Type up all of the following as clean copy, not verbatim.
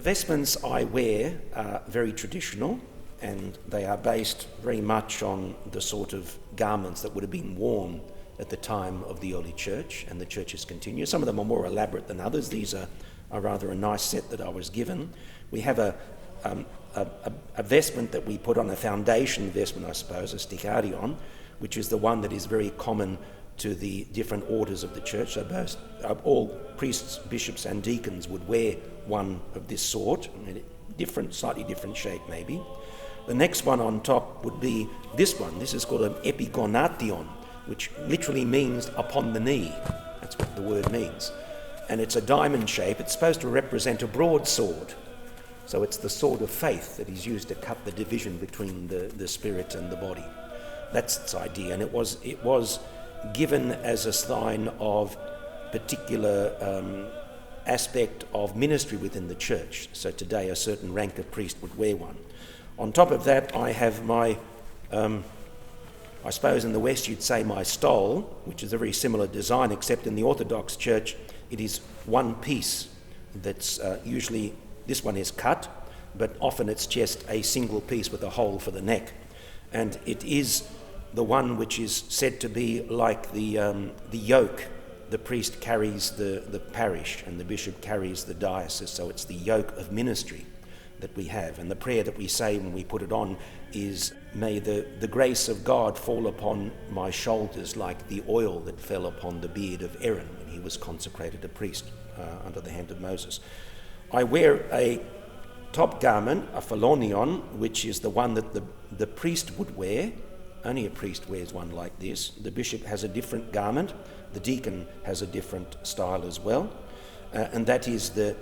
vestments I wear are very traditional, and they are based very much on the sort of garments that would have been worn at the time of the early church, and the churches continue. Some of them are more elaborate than others. These are rather a nice set that I was given. We have a vestment that we put on, a foundation vestment, I suppose, a stikarion, which is the one that is very common to the different orders of the church. So all priests, bishops and deacons would wear one of this sort, slightly different shape maybe. The next one on top would be this one. This is called an epigonation, which literally means upon the knee. That's what the word means. And it's a diamond shape. It's supposed to represent a broadsword. So it's the sword of faith that is used to cut the division between the spirit and the body. That's its idea. And it was given as a sign of particular aspect of ministry within the church. So today a certain rank of priest would wear one. On top of that, I have my, I suppose in the West you'd say my stole, which is a very similar design, except in the Orthodox Church it is one piece that's usually, this one is cut, but often it's just a single piece with a hole for the neck. And it is the one which is said to be like the yoke. The priest carries the parish and the bishop carries the diocese, so it's the yoke of ministry that we have. And the prayer that we say when we put it on is, may the grace of God fall upon my shoulders like the oil that fell upon the beard of Aaron when he was consecrated a priest under the hand of Moses. I wear a top garment, a phalonion, which is the one that the priest would wear. Only a priest wears one like this. The bishop has a different garment. The deacon has a different style as well. And that is the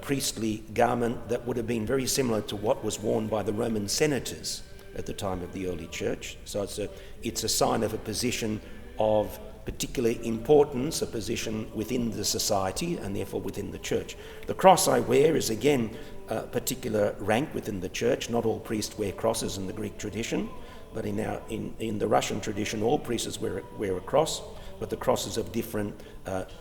priestly garment that would have been very similar to what was worn by the Roman senators at the time of the early church. So it's a sign of a position of particular importance, a position within the society and therefore within the church. The cross I wear is again a particular rank within the church. Not all priests wear crosses in the Greek tradition, but in the Russian tradition all priests wear a cross, but the cross is of different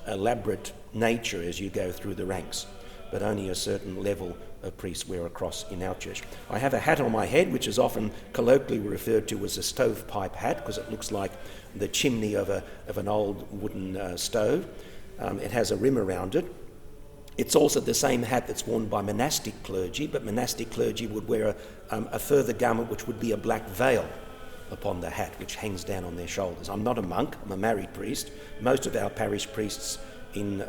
elaborate nature as you go through the ranks, but only a certain level of priests wear a cross in our church. I have a hat on my head which is often colloquially referred to as a stovepipe hat because it looks like the chimney of an old wooden stove. It has a rim around it. It's also the same hat that's worn by monastic clergy, but monastic clergy would wear a further garment which would be a black veil upon the hat, which hangs down on their shoulders. I'm not a monk, I'm a married priest. Most of our parish priests in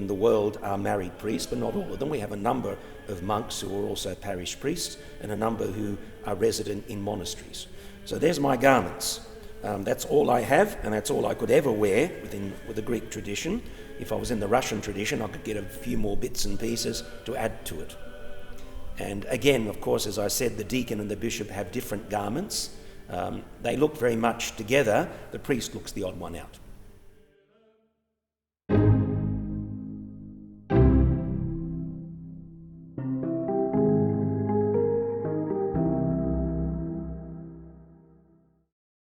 the world are married priests, but not all of them. We have a number of monks who are also parish priests and a number who are resident in monasteries. So there's my garments. That's all I have, and that's all I could ever wear with the Greek tradition. If I was in the Russian tradition, I could get a few more bits and pieces to add to it. And again, of course, as I said, the deacon and the bishop have different garments. They look very much together. The priest looks the odd one out.